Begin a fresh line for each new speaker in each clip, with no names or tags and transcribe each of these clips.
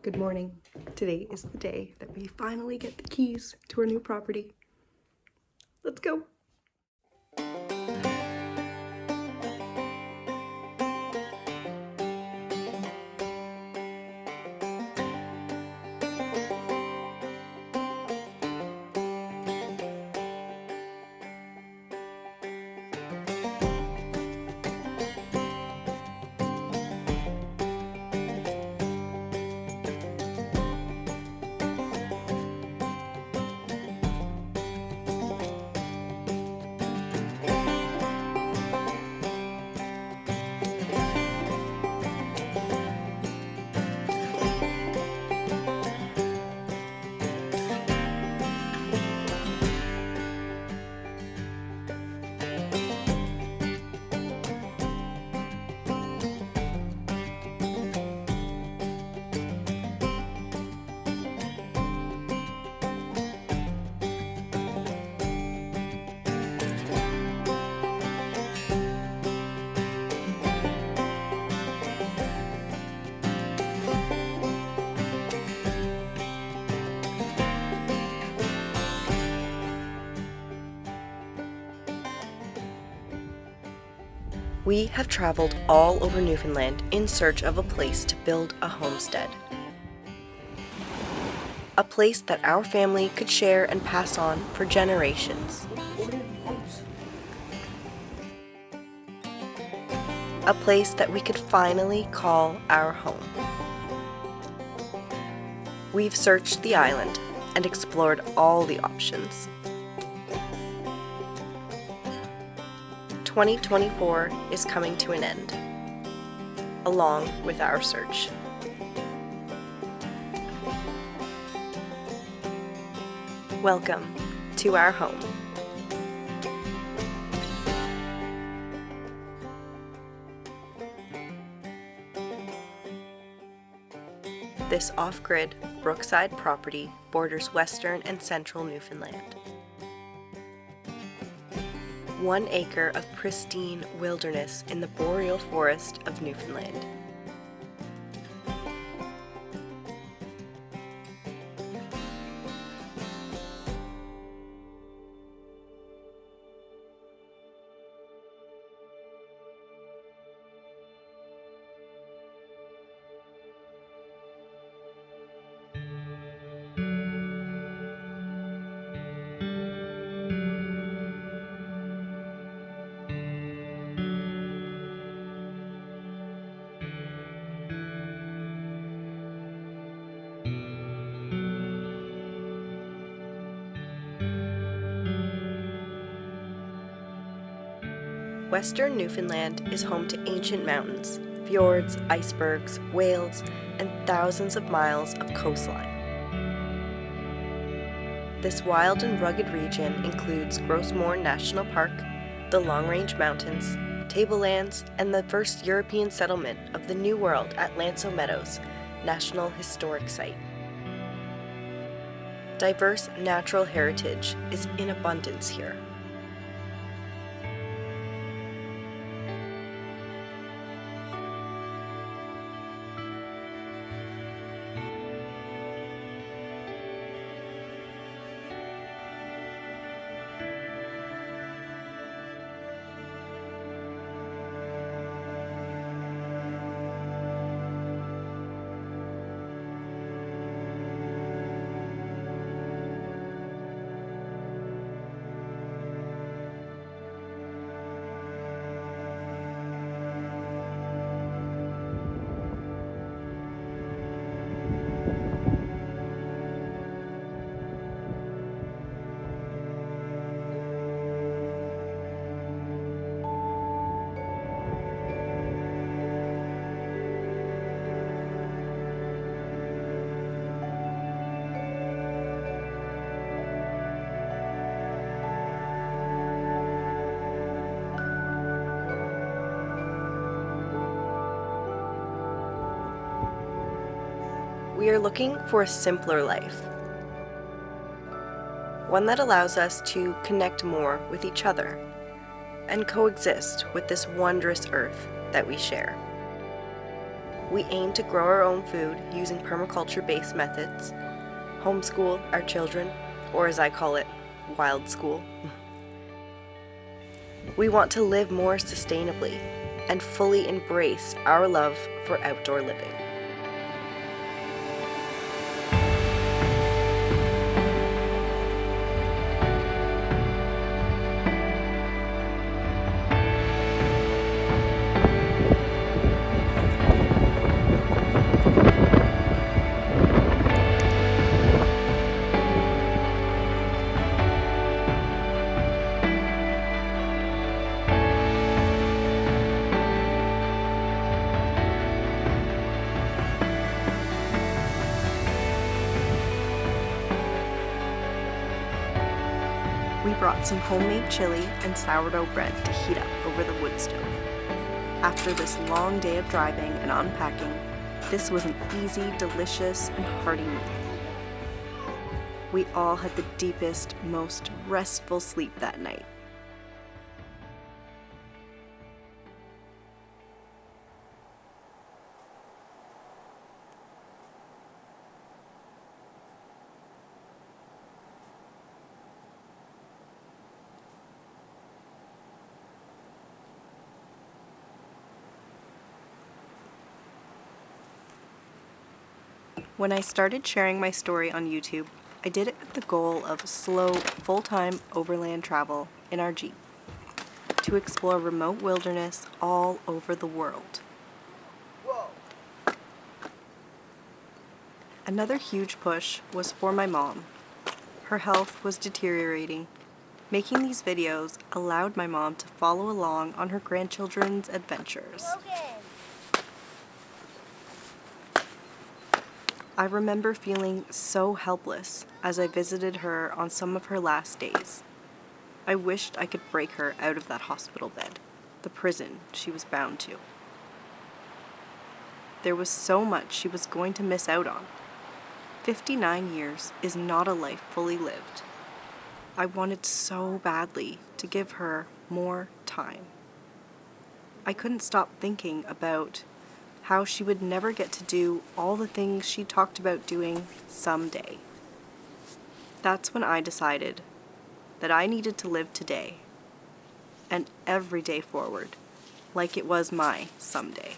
Good morning. Today is the day that we finally get the keys to our new property. Let's go. We have traveled all over Newfoundland in search of a place to build a homestead. A place that our family could share and pass on for generations. A place that we could finally call our home. We've searched the island and explored all the options. 2024 is coming to an end, along with our search. Welcome to our home. This off-grid brookside property borders western and central Newfoundland. 1 acre of pristine wilderness in the boreal forest of Newfoundland. Western Newfoundland is home to ancient mountains, fjords, icebergs, whales, and thousands of miles of coastline. This wild and rugged region includes Grossmoor National Park, the Long Range Mountains, tablelands, and the first European settlement of the New World at Lanceau Meadows, National Historic Site. Diverse natural heritage is in abundance here. We are looking for a simpler life. One that allows us to connect more with each other and coexist with this wondrous earth that we share. We aim to grow our own food using permaculture-based methods, homeschool our children, or as I call it, wild school. We want to live more sustainably and fully embrace our love for outdoor living. We brought some homemade chili and sourdough bread to heat up over the wood stove. After this long day of driving and unpacking, this was an easy, delicious, and hearty meal. We all had the deepest, most restful sleep that night. When I started sharing my story on YouTube, I did it with the goal of slow, full-time overland travel in our Jeep to explore remote wilderness all over the world. Whoa. Another huge push was for my mom. Her health was deteriorating. Making these videos allowed my mom to follow along on her grandchildren's adventures. I remember feeling so helpless as I visited her on some of her last days. I wished I could break her out of that hospital bed, the prison she was bound to. There was so much she was going to miss out on. 59 years is not a life fully lived. I wanted so badly to give her more time. I couldn't stop thinking about how she would never get to do all the things she talked about doing someday. That's when I decided that I needed to live today and every day forward like it was my someday.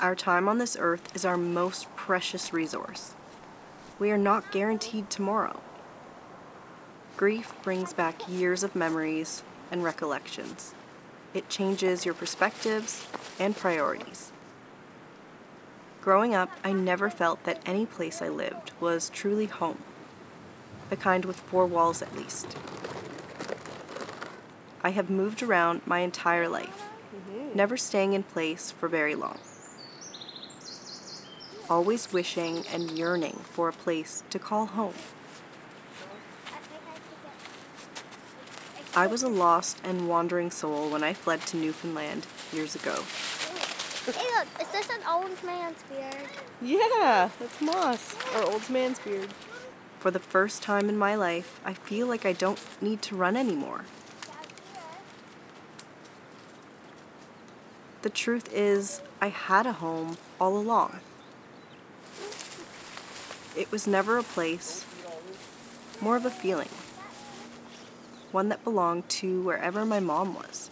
Our time on this earth is our most precious resource. We are not guaranteed tomorrow. Grief brings back years of memories and recollections. It changes your perspectives and priorities. Growing up, I never felt that any place I lived was truly home, the kind with 4 walls at least. I have moved around my entire life, never staying in place for very long. Always wishing and yearning for a place to call home. I was a lost and wandering soul when I fled to Newfoundland years ago.
Hey look, is this an old man's beard?
Yeah, that's moss, or old man's beard. For the first time in my life, I feel like I don't need to run anymore. The truth is, I had a home all along. It was never a place, more of a feeling. One that belonged to wherever my mom was.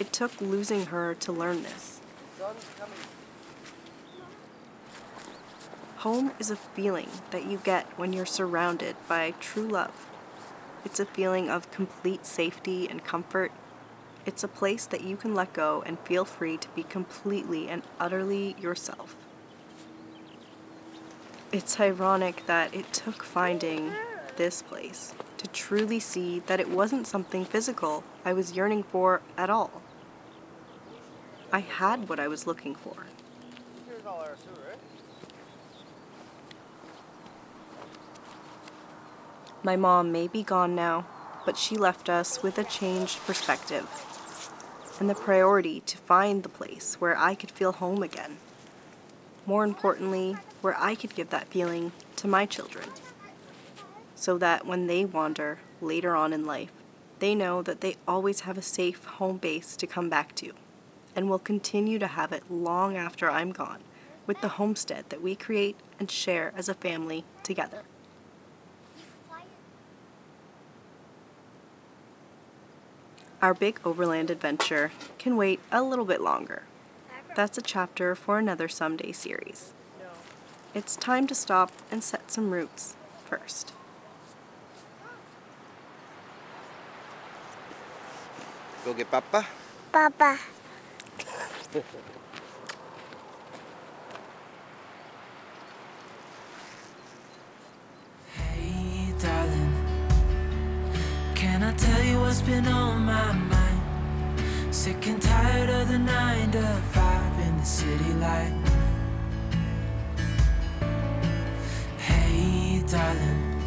It took losing her to learn this. Home is a feeling that you get when you're surrounded by true love. It's a feeling of complete safety and comfort. It's a place that you can let go and feel free to be completely and utterly yourself. It's ironic that it took finding this place to truly see that it wasn't something physical I was yearning for at all. I had what I was looking for. My mom may be gone now, but she left us with a changed perspective and the priority to find the place where I could feel home again. More importantly, where I could give that feeling to my children, so that when they wander later on in life, they know that they always have a safe home base to come back to, and will continue to have it long after I'm gone, with the homestead that we create and share as a family together. Our big overland adventure can wait a little bit longer. That's a chapter for another someday series. It's time to stop and set some roots first.
Go get Papa.
Papa.
Hey, darling, can I tell you what's been on my mind? Sick and tired of the 9 to 5 in the city life. Hey, darling,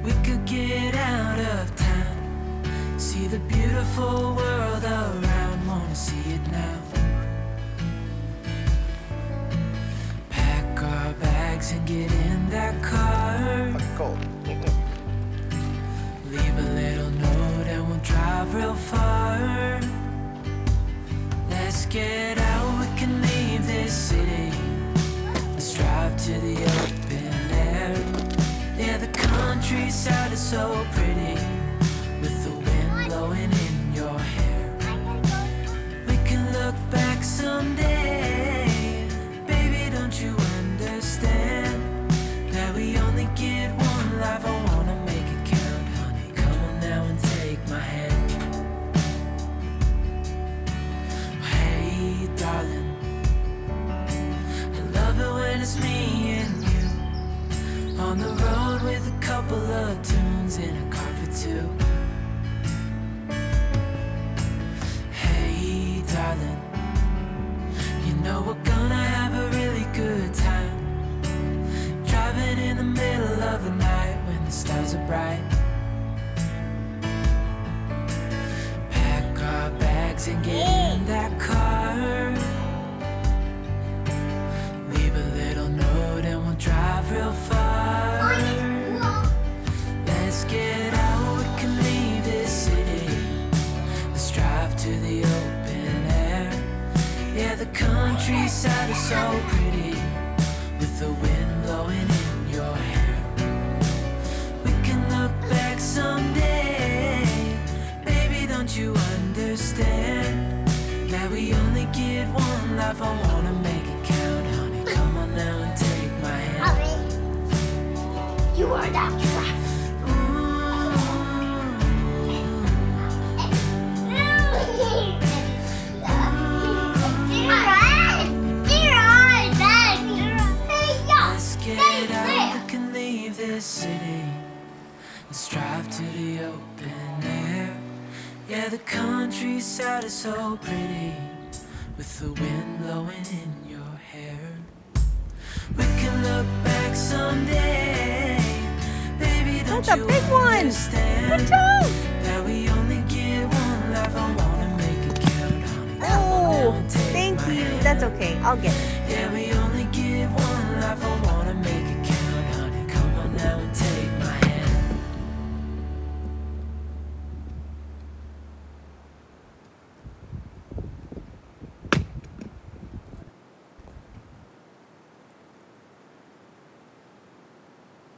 we could get out of town, see the beautiful world around, wanna see it now. Pack our bags and get in that car.
Cold.
Leave a little note and we'll drive real far. Let's get out, we can leave this city. Let's drive to the open air. Yeah, the countryside is so pretty, with the wind blowing in your hair. We can look back someday. Baby, don't you understand that we only get one life? I wanna make it count, honey. Come on now and take my hand. Hey, darling, I love it when it's me and you on the road with a couple of tunes in a car for two. Hey, darling, you know we're gonna have a really good time, driving in the middle of the night when the stars are bright. Pack our bags and get in that car. Leave a little note and we'll drive real far. Let's get out, we can leave this city. Let's drive to the open air. Yeah, the countryside is so pretty, with the wind blowing in your hair. We can look back someday. Baby, don't you understand that we only get one life? I wanna make it count, honey. Come on now and take my hand.
You are that trash.
Let's get out, we can leave this city. Let's drive to the open air. Yeah, the countryside is so pretty, with the wind blowing in your hair. We can look back someday. Baby, don't
That's a
you
big one.
understand
Good job.
that we only get one life? I wanna make it count, honey. Come on now
Oh,
and take
thank
my
you.
hand.
That's okay. I'll get it.
Yeah, we only get one life. I wanna make it count, honey. Come on now and take my hand.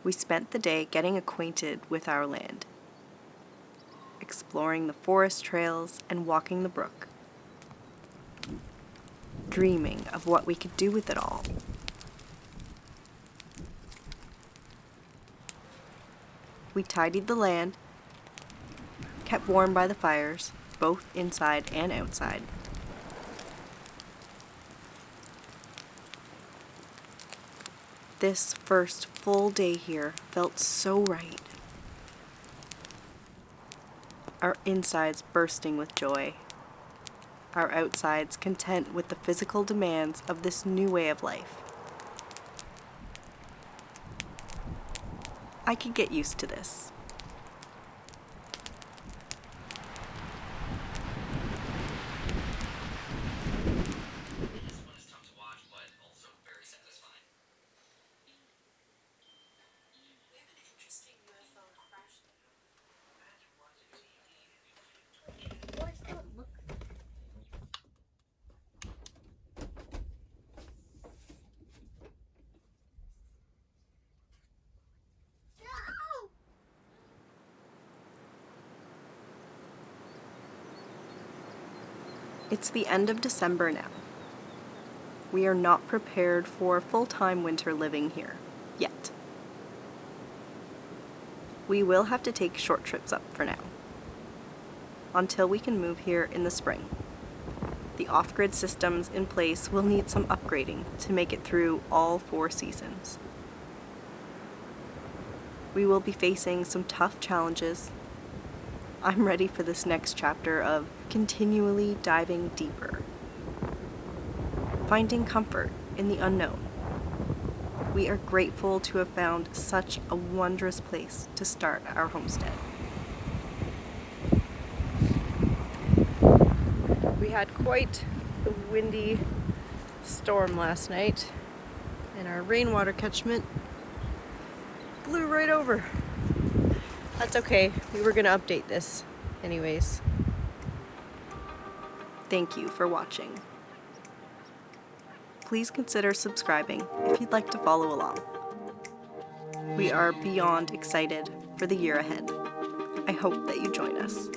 We spent the day getting acquainted with our land, exploring the forest trails and walking the brook, dreaming of what we could do with it all. We tidied the land, kept warm by the fires, both inside and outside. This first full day here felt so right. Our insides bursting with joy. Our outsides content with the physical demands of this new way of life. I could get used to this.
It's the end of December now. We are not prepared for full-time winter living here, yet. We will have to take short trips up for now, until we can move here in the spring. The off-grid systems in place will need some upgrading to make it through all 4 seasons. We will be facing some tough challenges. I'm ready for this next chapter of continually diving deeper, finding comfort in the unknown. We are grateful to have found such a wondrous place to start our homestead.
We had quite a windy storm last night, and our rainwater catchment blew right over. That's okay, we were going to update this anyways.
Thank you for watching. Please consider subscribing if you'd like to follow along. We are beyond excited for the year ahead. I hope that you join us.